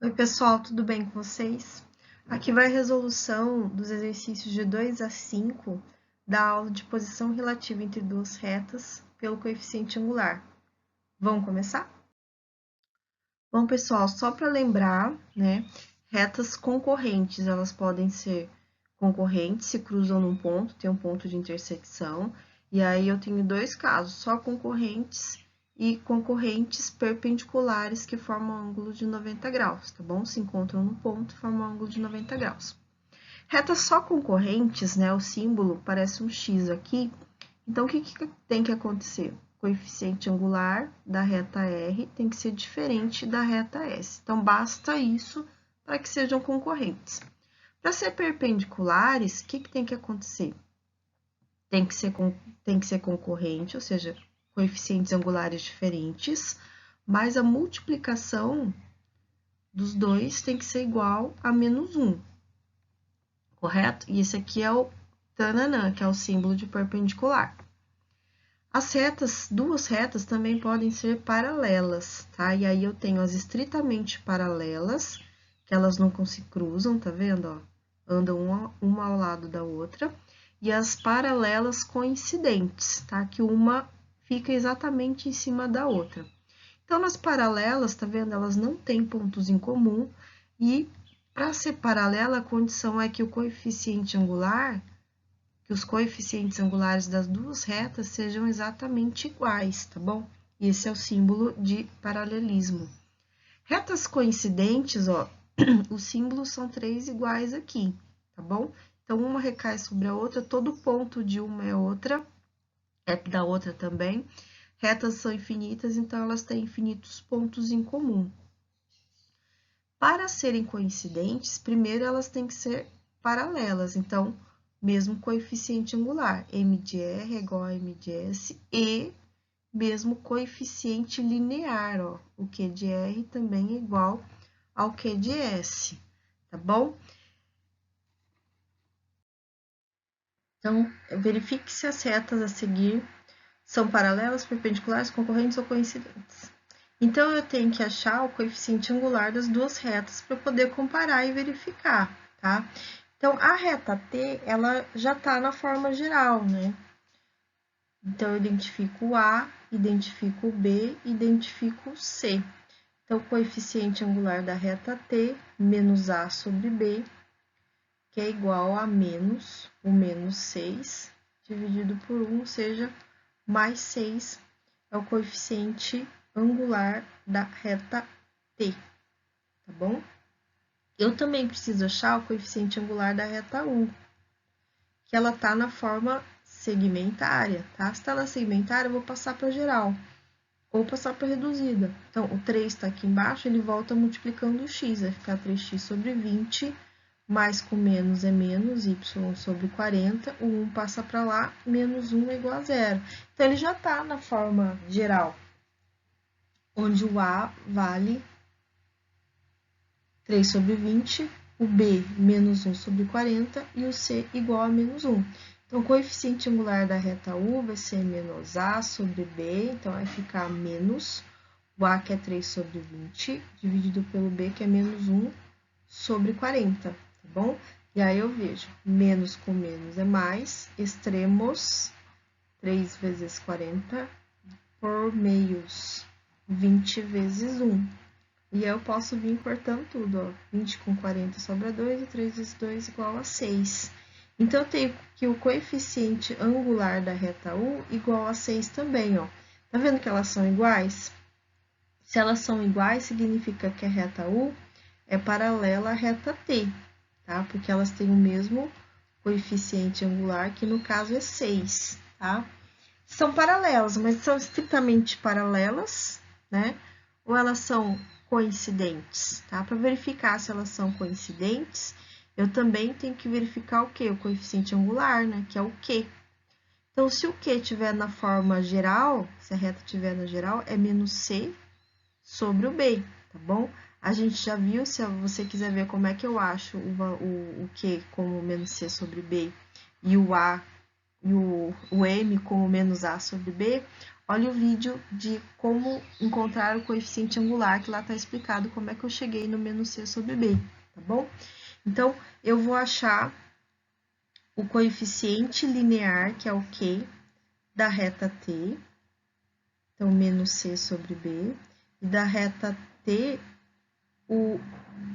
Oi, pessoal, tudo bem com vocês? Aqui vai a resolução dos exercícios de 2 a 5 da aula de posição relativa entre duas retas pelo coeficiente angular. Vamos começar? Bom, pessoal, só para lembrar, né, retas concorrentes, elas podem ser concorrentes, se cruzam num ponto, tem um ponto de intersecção, e aí eu tenho dois casos, só concorrentes e concorrentes perpendiculares que formam ângulo de 90 graus, tá bom? Se encontram no ponto e formam ângulo de 90 graus. Retas só concorrentes, né, o símbolo parece um X aqui, então o que tem que acontecer? O coeficiente angular da reta R tem que ser diferente da reta S. Então, basta isso para que sejam concorrentes. Para ser perpendiculares, o que tem que acontecer? Tem que ser concorrente, ou seja, coeficientes angulares diferentes, mas a multiplicação dos dois tem que ser igual a menos 1, correto? E esse aqui é o tananã, que é o símbolo de perpendicular. As retas, duas retas também podem ser paralelas, tá? E aí eu tenho as estritamente paralelas, que elas nunca se cruzam, tá vendo, ó? Andam uma ao lado da outra. E as paralelas coincidentes, tá? Que uma fica exatamente em cima da outra. Então, nas paralelas, tá vendo? Elas não têm pontos em comum. E para ser paralela, a condição é que o coeficiente angular, que os coeficientes angulares das duas retas sejam exatamente iguais, tá bom? Esse é o símbolo de paralelismo. Retas coincidentes, ó, os símbolos são três iguais aqui, tá bom? Então, uma recai sobre a outra, todo ponto de uma é outra, é da outra também. Retas são infinitas, então elas têm infinitos pontos em comum. Para serem coincidentes, primeiro elas têm que ser paralelas, então, mesmo coeficiente angular, m de r é igual a m de s, e mesmo coeficiente linear, ó, o q de r também é igual ao q de s, tá bom? Então, verifique se as retas a seguir são paralelas, perpendiculares, concorrentes ou coincidentes. Então, eu tenho que achar o coeficiente angular das duas retas para poder comparar e verificar, tá? Então, a reta T, ela já está na forma geral, né? Então, eu identifico o A, identifico o B, identifico o C. Então, o coeficiente angular da reta T, menos A sobre B, que é igual a menos o menos 6, dividido por 1, ou seja, mais 6 é o coeficiente angular da reta T, tá bom? Eu também preciso achar o coeficiente angular da reta U, que ela tá na forma segmentária, tá? Se tá na segmentária, eu vou passar para geral, ou passar para reduzida. Então, o 3 está aqui embaixo, ele volta multiplicando o x, vai ficar 3x sobre 20, mais com menos é menos, y sobre 40, o 1 passa para lá, menos 1 é igual a zero. Então, ele já está na forma geral, onde o A vale 3 sobre 20, o B menos 1 sobre 40 e o C igual a menos 1. Então, o coeficiente angular da reta U vai ser menos A sobre B, então vai ficar menos o A, que é 3 sobre 20, dividido pelo B, que é menos 1 sobre 40, tá bom? E aí eu vejo, menos com menos é mais, extremos, 3 vezes 40 por meios, 20 vezes 1. E eu posso vir cortando tudo, ó. 20 com 40 sobra 2, e 3 vezes 2 igual a 6. Então, eu tenho que o coeficiente angular da reta U igual a 6 também, ó. Tá vendo que elas são iguais? Se elas são iguais, significa que a reta U é paralela à reta T, tá? Porque elas têm o mesmo coeficiente angular, que no caso é 6, tá? São paralelas, mas são estritamente paralelas, né? Ou elas são coincidentes, tá? Para verificar se elas são coincidentes, eu também tenho que verificar o quê? O coeficiente angular, né? Que é o Q. Então, se o Q estiver na forma geral, se a reta estiver na geral, é menos C sobre o B, tá bom? A gente já viu, se você quiser ver como é que eu acho o Q como menos C sobre B e o A e o M como menos A sobre B, olha o vídeo de como encontrar o coeficiente angular, que lá está explicado como é que eu cheguei no menos c sobre b, tá bom? Então, eu vou achar o coeficiente linear, que é o Q, da reta t, então, menos c sobre b, e da reta t, o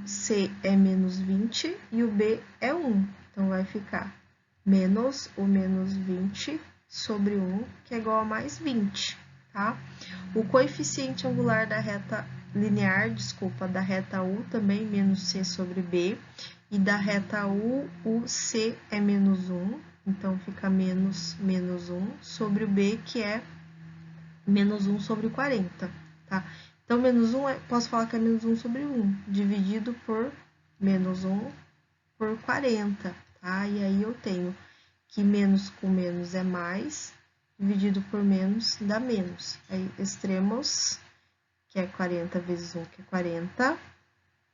c é menos 20 e o b é 1, então vai ficar menos o menos 20 sobre 1, que é igual a mais 20, tá? O coeficiente angular da reta linear, da reta U também, menos c sobre b, e da reta U, o c é menos 1, então fica menos 1 sobre o b, que é menos 1 sobre 40, tá? Então, menos 1, posso falar que é menos 1 sobre 1, dividido por menos 1 por 40, tá? E aí eu tenho que menos com menos é mais, dividido por menos dá menos. Aí, extremos, que é 40 vezes 1, que é 40,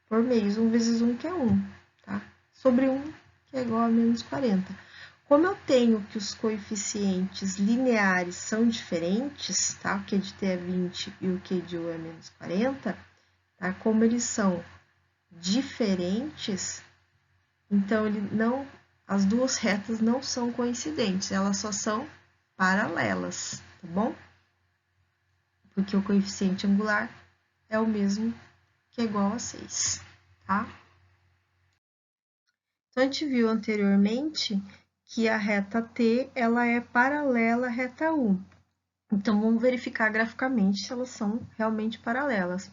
por meios, 1 vezes 1, que é 1, tá? Sobre 1, que é igual a menos 40. Como eu tenho que os coeficientes lineares são diferentes, tá? O Q de t é 20 e o Q de U é menos 40, tá? Como eles são diferentes, então as duas retas não são coincidentes, elas só são paralelas, tá bom? Porque o coeficiente angular é o mesmo, que é igual a 6, tá? Então, a gente viu anteriormente que a reta T, ela é paralela à reta U. Então, vamos verificar graficamente se elas são realmente paralelas.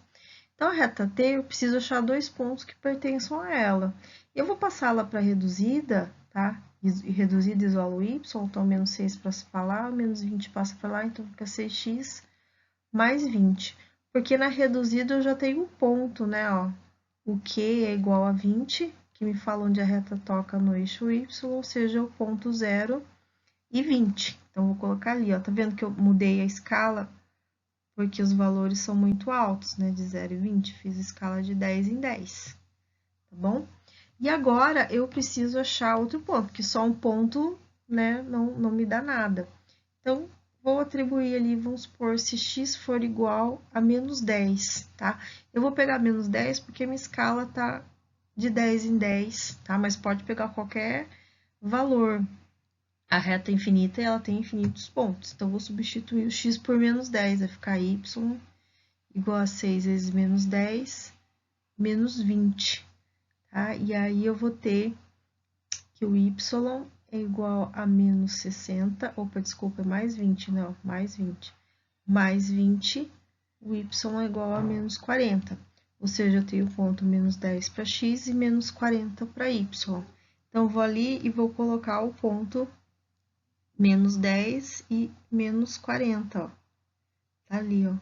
Então, a reta T, eu preciso achar dois pontos que pertençam a ela. Eu vou passá-la para reduzida, tá? E reduzida isola o y, então menos 6 passa para lá, menos 20 passa para lá, então fica 6x mais 20. Porque na reduzida eu já tenho um ponto, né, ó. O Q é igual a 20, que me fala onde a reta toca no eixo y, ou seja, o ponto 0 e 20. Então, vou colocar ali, ó. Tá vendo que eu mudei a escala? Porque os valores são muito altos, né? De 0 e 20. Fiz escala de 10 em 10, tá bom? E agora, eu preciso achar outro ponto, porque só um ponto, né, não me dá nada. Então, vou atribuir ali, vamos supor, se x for igual a menos 10, tá? Eu vou pegar menos 10 porque minha escala tá de 10 em 10, tá? Mas pode pegar qualquer valor. A reta infinita, ela tem infinitos pontos. Então, vou substituir o x por menos 10, vai ficar y igual a 6 vezes menos 10, menos 20, tá? E aí, eu vou ter que o y é igual a menos 60, opa, desculpa, é mais 20, não, mais 20. Mais 20, o y é igual a menos 40. Ou seja, eu tenho o ponto menos 10 para x e menos 40 para y. Então, eu vou ali e vou colocar o ponto menos 10 e menos 40, ó. Tá ali, ó.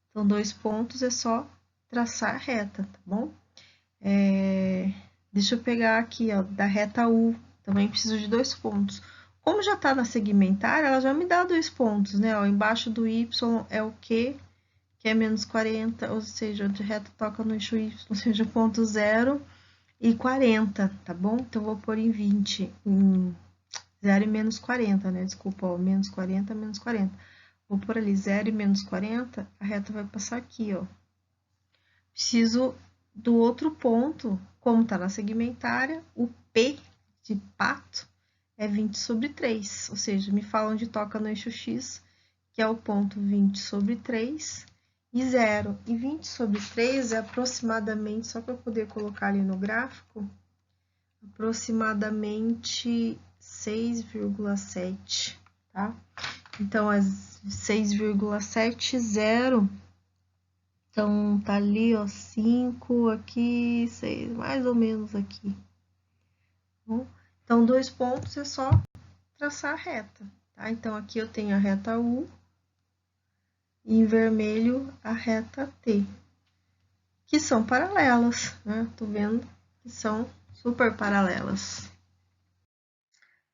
Então, dois pontos é só traçar a reta, tá bom? Deixa eu pegar aqui, ó, da reta U. Também preciso de dois pontos. Como já tá na segmentar, ela já me dá dois pontos, né? Ó, embaixo do y é o Q, que é menos 40, ou seja, onde a reta toca no eixo y, ou seja, ponto 0 e 40, tá bom? Então, eu vou pôr em 20, em 0 e menos 40, né? Desculpa, ó, menos 40, menos 40. Vou pôr ali 0 e menos 40, a reta vai passar aqui, ó. Preciso do outro ponto, como está na segmentária, o P de pato é 20 sobre 3, ou seja, me fala onde toca no eixo X, que é o ponto 20 sobre 3 e 0. E 20 sobre 3 é aproximadamente, só para poder colocar ali no gráfico, aproximadamente 6,7, tá? Então, é 6,70. Então, tá ali, ó, 5 aqui, 6, mais ou menos aqui. Bom, então, dois pontos é só traçar a reta, tá? Então, aqui eu tenho a reta U e em vermelho a reta T, que são paralelas, né? Tô vendo que são super paralelas.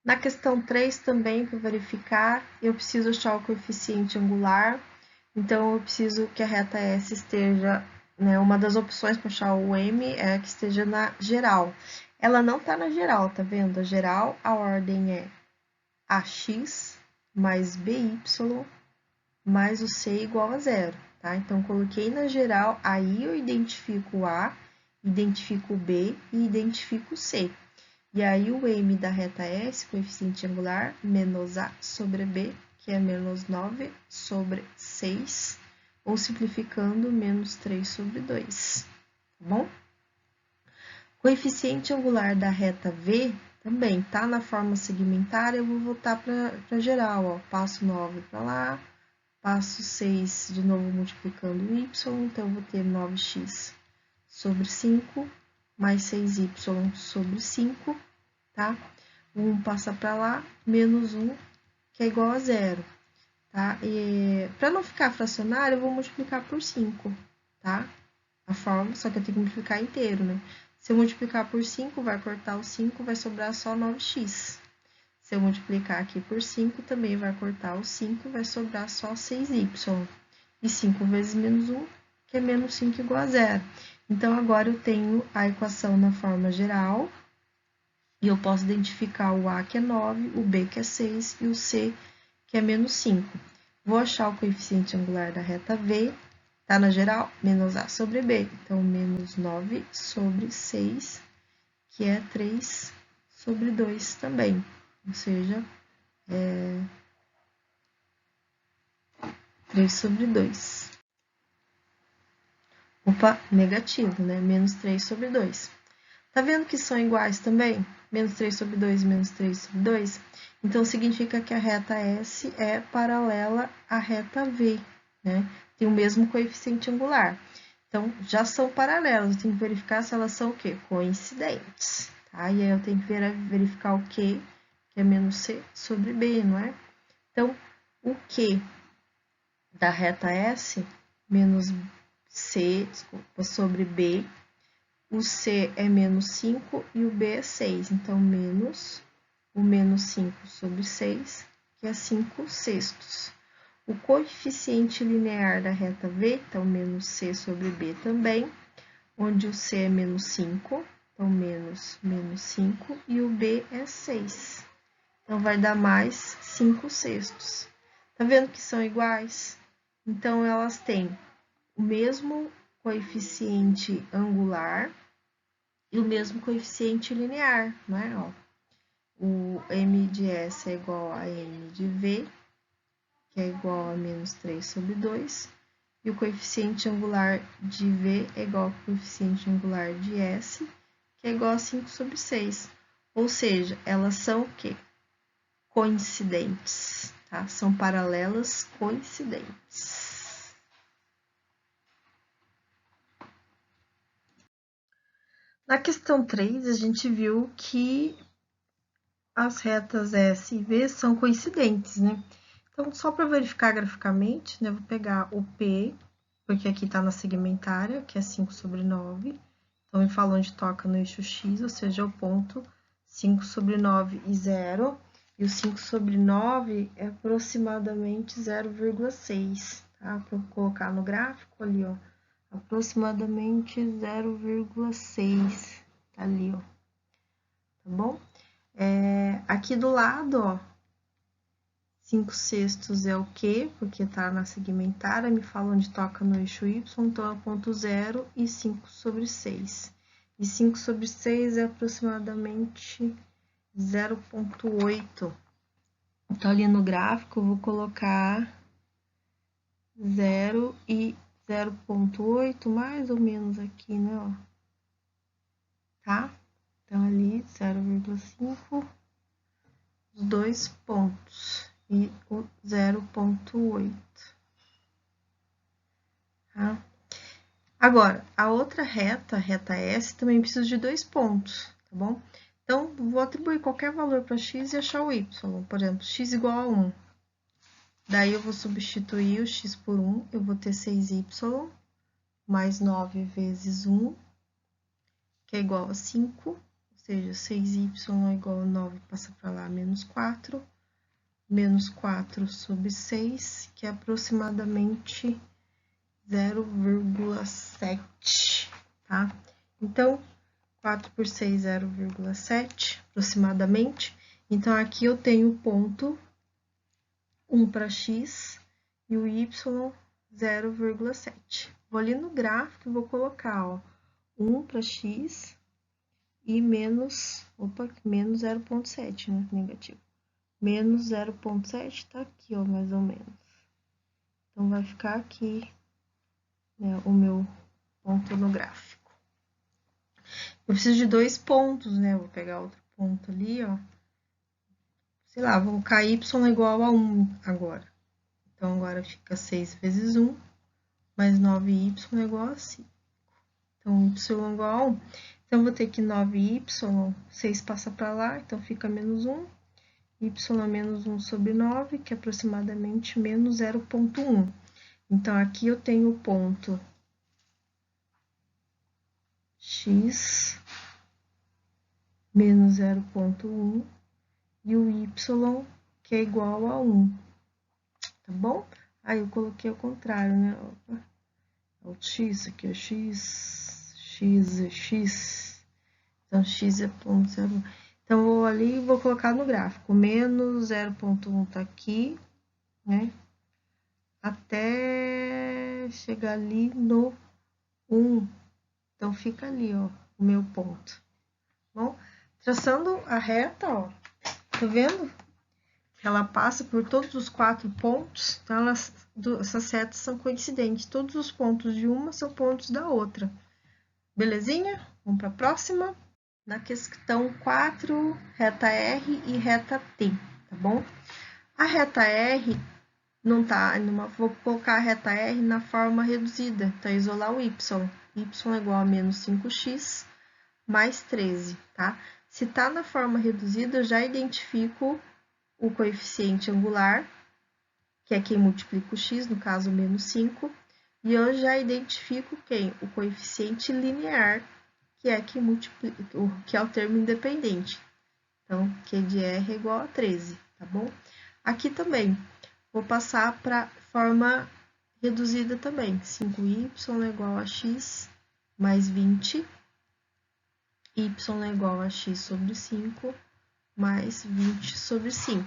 Na questão 3 também, para verificar, eu preciso achar o coeficiente angular. Então, eu preciso que a reta S esteja, né, uma das opções para achar o M é que esteja na geral. Ela não está na geral, tá vendo? A geral, a ordem é AX mais BY mais o C igual a zero, tá? Então, coloquei na geral, aí eu identifico o A, identifico o B e identifico o C. E aí, o M da reta S, coeficiente angular, menos A sobre B, que é menos 9 sobre 6, ou simplificando, menos 3 sobre 2, tá bom? Coeficiente angular da reta V também tá na forma segmentária, eu vou voltar para geral, ó. Passo 9 para lá, passo 6 de novo multiplicando o y, então eu vou ter 9x sobre 5, mais 6y sobre 5, tá? 1 passa para lá, menos 1, que é igual a zero, tá? E para não ficar fracionário, eu vou multiplicar por 5, tá? A forma, só que eu tenho que multiplicar inteiro, né? Se eu multiplicar por 5, vai cortar o 5, vai sobrar só 9x. Se eu multiplicar aqui por 5, também vai cortar o 5, vai sobrar só 6y. E 5 vezes menos 1, que é menos 5 igual a zero. Então, agora eu tenho a equação na forma geral, e eu posso identificar o A, que é 9, o B, que é 6, e o C, que é menos 5. Vou achar o coeficiente angular da reta V, tá na geral, menos A sobre B. Então, menos 9 sobre 6, que é 3 sobre 2 também. Ou seja, 3 sobre 2. Opa, negativo, né? Menos 3 sobre 2. Tá vendo que são iguais também? Menos 3 sobre 2 e menos 3 sobre 2. Então, significa que a reta S é paralela à reta V, né? Tem o mesmo coeficiente angular. Então, já são paralelas. Eu tenho que verificar se elas são o quê? Coincidentes, tá? E aí, eu tenho que verificar o Q, que é menos C sobre B, não é? Então, o Q da reta S, menos C, desculpa, sobre B, o C é menos 5 e o B é 6. Então, menos o menos 5 sobre 6, que é 5 sextos. O coeficiente linear da reta V, então, menos C sobre B também, onde o C é menos 5, então, menos 5, e o B é 6. Então, vai dar mais 5 sextos. Tá vendo que são iguais? Então, elas têm o mesmo coeficiente angular e o mesmo coeficiente linear, né? Ó, o M de S é igual a M de V, que é igual a menos 3 sobre 2, e o coeficiente angular de V é igual ao coeficiente angular de S, que é igual a 5 sobre 6. Ou seja, elas são o quê? Coincidentes, tá? São paralelas coincidentes. Na questão 3, a gente viu que as retas S e V são coincidentes, né? Então, só para verificar graficamente, né, vou pegar o P, porque aqui está na segmentária, que é 5 sobre 9. Então, me fala onde toca no eixo X, ou seja, o ponto 5 sobre 9 e 0. E o 5 sobre 9 é aproximadamente 0,6, tá? Para colocar no gráfico ali, ó, aproximadamente 0,6, tá ali, ó, tá bom? Aqui do lado, ó, 5 sextos é o quê? Porque tá na segmentária, me fala onde toca no eixo Y, então é ponto 0 e 5 sobre 6. E 5 sobre 6 é aproximadamente 0,8. Então, ali no gráfico, eu vou colocar 0 e 0,8, mais ou menos aqui, né, ó. Tá? Então, ali, 0,5, os dois pontos, e o 0,8. Tá? Agora, a outra reta, a reta S, também precisa de 2 pontos, tá bom? Então, vou atribuir qualquer valor para x e achar o y. Por exemplo, x igual a 1. Daí, eu vou substituir o x por 1, eu vou ter 6y mais 9 vezes 1, que é igual a 5, ou seja, 6y é igual a 9, passa para lá, menos 4, menos 4 sobre 6, que é aproximadamente 0,7, tá? Então, 4 por 6, 0,7, aproximadamente. Então, aqui eu tenho o ponto 1 para x e o y 0,7. Vou ali no gráfico e vou colocar, ó, 1 para x e menos 0,7, né, negativo. Menos 0,7 tá aqui, ó, mais ou menos. Então, vai ficar aqui, né, o meu ponto no gráfico. Eu preciso de 2 pontos, né? Vou pegar outro ponto ali, ó. Sei lá, vou colocar y igual a 1 agora. Então, agora fica 6 vezes 1, mais 9y é igual a 5. Então, y igual a 1. Então, vou ter que 9y, 6 passa para lá, então fica menos 1. Y é menos 1 sobre 9, que é aproximadamente menos 0,1. Então, aqui eu tenho o ponto x menos 0,1 e o y, que é igual a 1. Tá bom? Aí, eu coloquei ao contrário, né? O x aqui é x é x. Então, x é 0,1. Então, eu vou ali e vou colocar no gráfico. Menos 0,1 tá aqui, né? Até chegar ali no 1. Então, fica ali, ó, o meu ponto. Bom, traçando a reta, ó, tá vendo? Ela passa por todos os 4 pontos, então essas retas são coincidentes. Todos os pontos de uma são pontos da outra. Belezinha? Vamos para a próxima. Na questão 4, reta R e reta T, tá bom? A reta R não tá, vou colocar a reta R na forma reduzida, então isolar o y. Y é igual a menos 5x mais 13, tá? Se tá na forma reduzida, eu já identifico o coeficiente angular, que é quem multiplica o x, no caso, menos 5, e eu já identifico quem? O coeficiente linear, que é quem multiplica, que é o termo independente. Então, Q de R é igual a 13, tá bom? Aqui também, vou passar para forma reduzida também. 5y é igual a x mais 20, y é igual a x sobre 5 mais 20 sobre 5.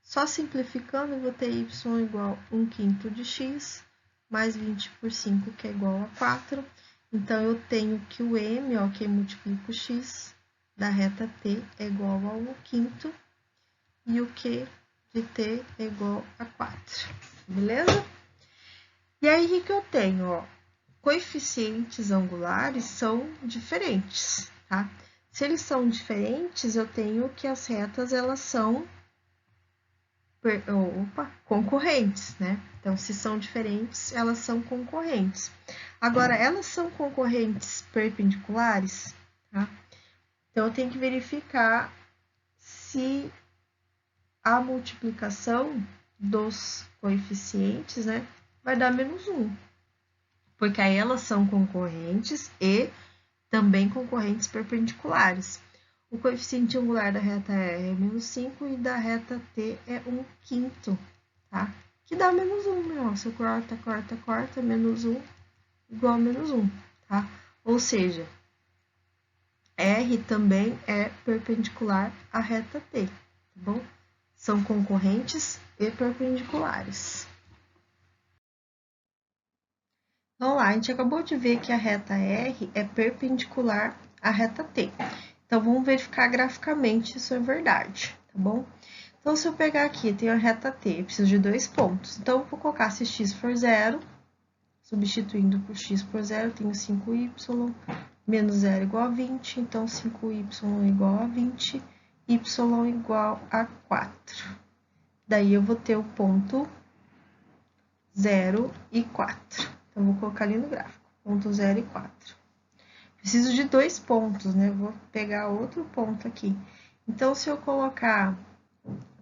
Só simplificando, eu vou ter y igual a 1/5 de x mais 20 por 5, que é igual a 4. Então, eu tenho que o m, ó, que multiplica o x, da reta t é igual a 1/5 e o q de t é igual a 4. Beleza? E aí, o que eu tenho? Ó, coeficientes angulares são diferentes, tá? Se eles são diferentes, eu tenho que as retas, elas são concorrentes, né? Então, se são diferentes, elas são concorrentes. Agora, elas são concorrentes perpendiculares, tá? Então, eu tenho que verificar se a multiplicação dos coeficientes, né, vai dar menos 1. Porque aí elas são concorrentes e também concorrentes perpendiculares. O coeficiente angular da reta R é menos 5 e da reta T é 1/5, tá? Que dá menos 1, né? Ó, se eu corta, menos 1 igual a menos 1, tá? Ou seja, R também é perpendicular à reta T, tá bom? São concorrentes e perpendiculares. Então, lá, a gente acabou de ver que a reta R é perpendicular à reta T. Então, vamos verificar graficamente se isso é verdade, tá bom? Então, se eu pegar aqui, tenho a reta T, eu preciso de 2 pontos. Então, eu vou colocar se x for 0, substituindo por x por 0, eu tenho 5y, menos 0 igual a 20, então 5y igual a 20, y igual a 4. Daí, eu vou ter o ponto 0 e 4. Então, vou colocar ali no gráfico, ponto 0 e 4. Preciso de 2 pontos, né? Vou pegar outro ponto aqui. Então, se eu colocar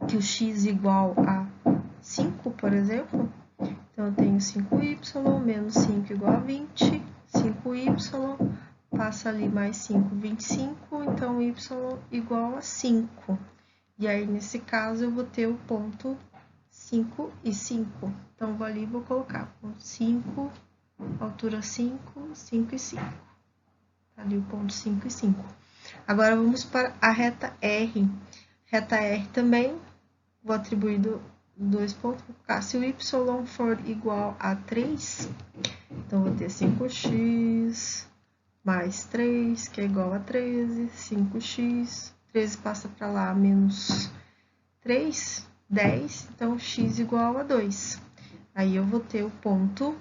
que o x igual a 5, por exemplo, então eu tenho 5y menos 5 igual a 20, 5y, passa ali mais 5, 25, então y igual a 5. E aí, nesse caso, eu vou ter o ponto 5 e 5. Então, vou ali e vou colocar ponto 5, altura 5, 5 e 5. Ali o ponto 5 e 5. Agora, vamos para a reta R. Reta R também, vou atribuir dois pontos, vou colocar. Se o y for igual a 3, então vou ter 5x mais 3, que é igual a 13, 5x, 13 passa para lá, menos 3, 10, então x igual a 2. Aí eu vou ter o ponto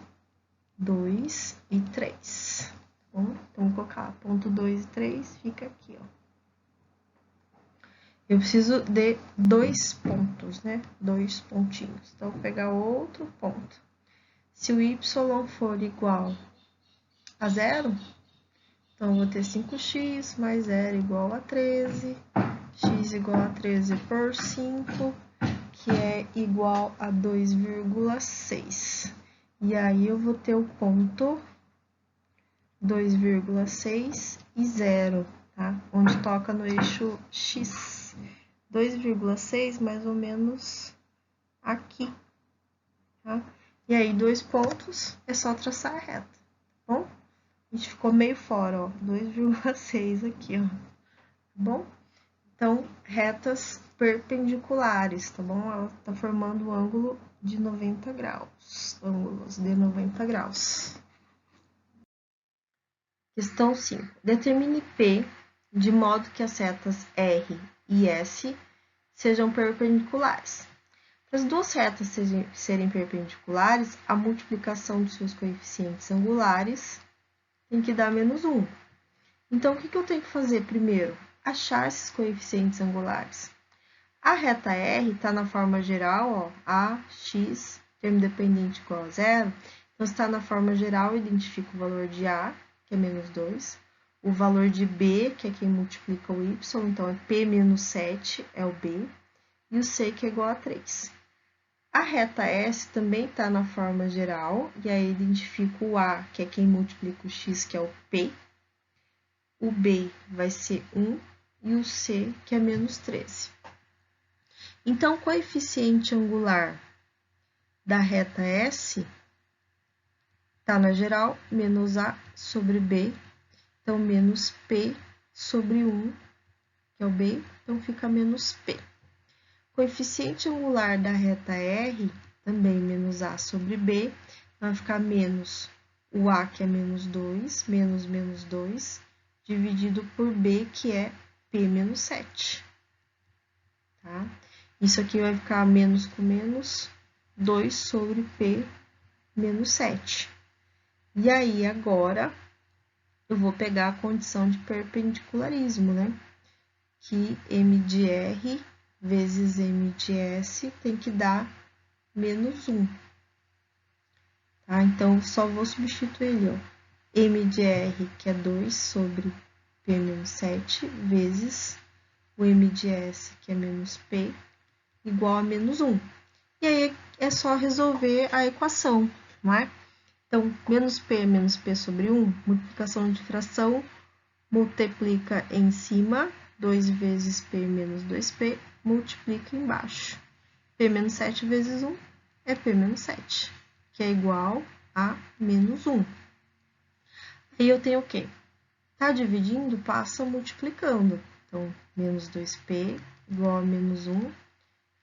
2 e 3. Tá bom? Então, vou colocar ponto 2 e 3, fica aqui, ó. Eu preciso de 2 pontos, né? 2 pontinhos. Então, vou pegar outro ponto. Se o y for igual a 0, então, eu vou ter 5x mais 0 igual a 13, x igual a 13 por 5, que é igual a 2,6. E aí, eu vou ter o ponto 2,6 e 0, tá? Onde toca no eixo x. 2,6 mais ou menos aqui, tá? E aí, 2 pontos, é só traçar a reta, tá bom? A gente ficou meio fora, ó, 2,6 aqui, ó, tá bom? Então, retas perpendiculares, tá bom? Ela tá formando um ângulo de 90 graus, ângulos de 90 graus. Questão 5. Determine P de modo que as retas R e S sejam perpendiculares. Para as duas retas serem perpendiculares, a multiplicação dos seus coeficientes angulares tem que dar menos 1. Então, o que eu tenho que fazer primeiro? Achar esses coeficientes angulares. A reta R está na forma geral, ó, AX, termo dependente igual a 0. Então, está na forma geral, identifica o valor de A, que é menos 2. O valor de B, que é quem multiplica o Y, então é P menos 7, é o B. E o C, que é igual a 3. A reta S também está na forma geral, e aí identifico o A, que é quem multiplica o X, que é o P. O B vai ser 1, e o C, que é menos 13. Então, o coeficiente angular da reta S está na geral, menos A sobre B. Então, menos P sobre 1, que é o B, então fica menos P. Coeficiente angular da reta R, também menos A sobre B, vai ficar menos o A, que é menos 2, menos 2, dividido por B, que é P menos 7. Tá? Isso aqui vai ficar menos com menos, 2 sobre P menos 7. E aí, agora, eu vou pegar a condição de perpendicularismo, né? Que M de R vezes M de S tem que dar menos 1. Tá? Então, só vou substituir ele, ó. M de R, que é 2 sobre P menos 7, vezes o M de S, que é menos P, igual a menos 1. E aí, é só resolver a equação, não é? Então, menos P sobre 1, multiplicação de fração, multiplica em cima, 2 vezes P menos 2P, multiplica embaixo. P menos 7 vezes 1 é P menos 7, que é igual a menos 1. Aí eu tenho o quê? Tá dividindo, passa multiplicando. Então, menos 2P igual a menos 1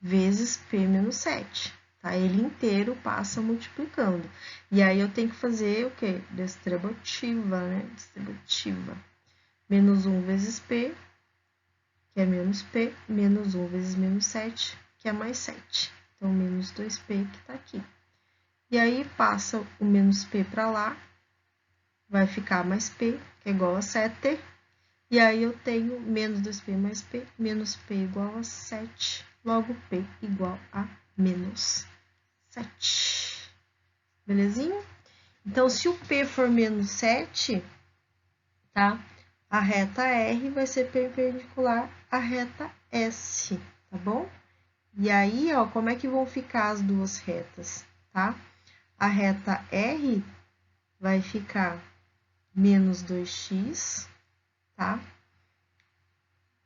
vezes P menos 7. Tá? Ele inteiro passa multiplicando. E aí eu tenho que fazer o quê? Distributiva, né? Distributiva. Menos 1 vezes P, que é menos P, menos 1 vezes menos 7, que é mais 7. Então, menos 2P que tá aqui. E aí, passa o menos P para lá, vai ficar mais P, que é igual a 7. E aí, eu tenho menos 2P mais P, menos P igual a 7. Logo, P igual a menos 7. Belezinha? Então, se o P for menos 7, tá? A reta R vai ser perpendicular à reta S, tá bom? E aí, ó, como é que vão ficar as duas retas, tá? A reta R vai ficar menos 2x, tá?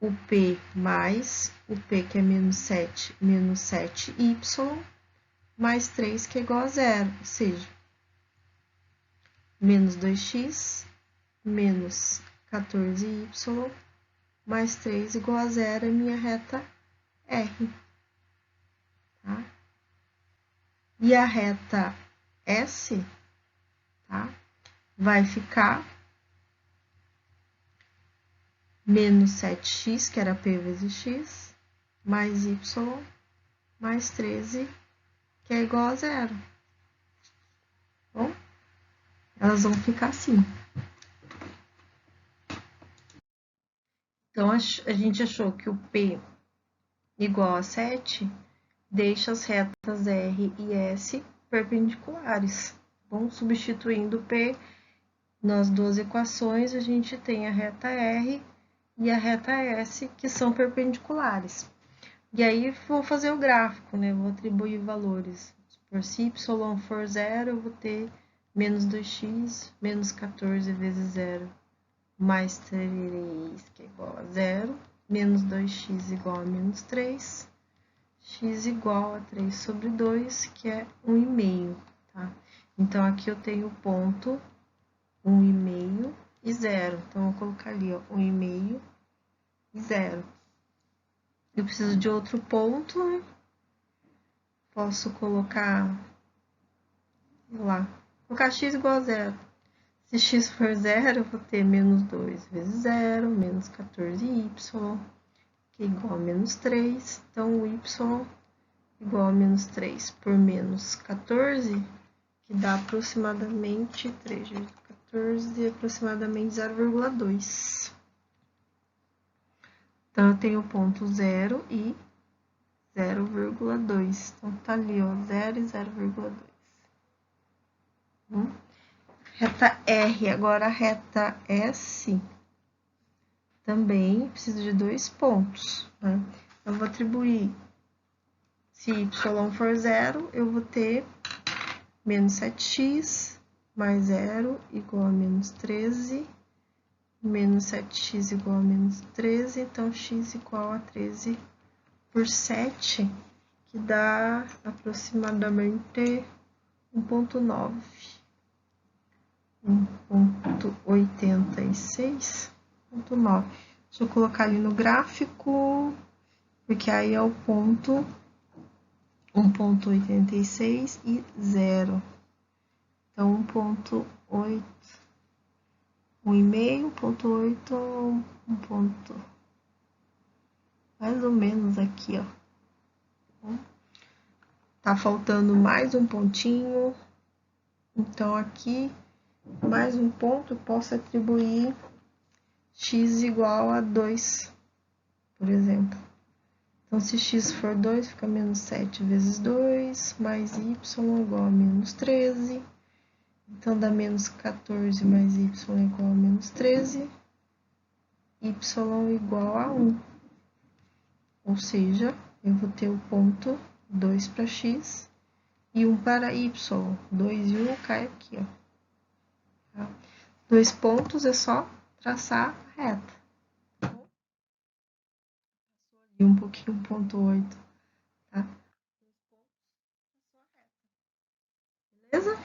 O P mais o P, que é menos 7, menos 7y, mais 3, que é igual a 0, ou seja, menos 2x, menos 14y, mais 3 igual a 0 é minha reta R, tá? E a reta S, tá? Vai ficar menos 7x, que era P vezes x, mais y, mais 13, que é igual a zero. Bom, elas vão ficar assim. Então, a gente achou que o P igual a 7 deixa as retas R e S perpendiculares. Bom, substituindo o P nas duas equações, a gente tem a reta R e a reta S, que são perpendiculares. E aí, vou fazer o gráfico, né? Vou atribuir valores. Se y for zero, eu vou ter menos 2x, menos 14 vezes zero, mais 3, que é igual a zero, menos 2x igual a menos 3, x igual a 3 sobre 2, que é 1,5, tá? Então, aqui eu tenho o ponto 1,5 e 0. Então, eu vou colocar ali, ó, 1,5 e 0. Eu preciso de outro ponto, né? Posso colocar, lá, colocar x igual a 0. Se x for 0, eu vou ter menos 2 vezes 0, menos 14y, que é igual a menos 3. Então, o y igual a menos 3 por menos 14, que dá aproximadamente 3 vezes 14, aproximadamente 0,2. Então, eu tenho o ponto 0 e 0,2. Então, tá ali, ó, 0 e 0,2. Reta R, agora a reta S também preciso de 2 pontos, né? Eu vou atribuir, se y for 0, eu vou ter menos 7x mais 0 igual a menos 13, menos 7x igual a menos 13, então x igual a 13 por 7, que dá aproximadamente 1,9. 1,86,9. Deixa eu colocar ali no gráfico, porque aí é o ponto 1,86 e 0. Então, 1,8, 1,5, 1,8, 1 ponto, mais ou menos aqui, ó. Tá faltando mais um pontinho. Então, aqui, mais um ponto, eu posso atribuir x igual a 2, por exemplo. Então, se x for 2, fica menos 7 vezes 2, mais y igual a menos 13. Então, dá menos 14 mais y igual a menos 13. Y igual a 1. Ou seja, eu vou ter o ponto 2 para x e 1 para y. 2 e 1 cai aqui, ó. Tá? 2 pontos é só traçar a reta. E um pouquinho, 1,8, tá? Beleza?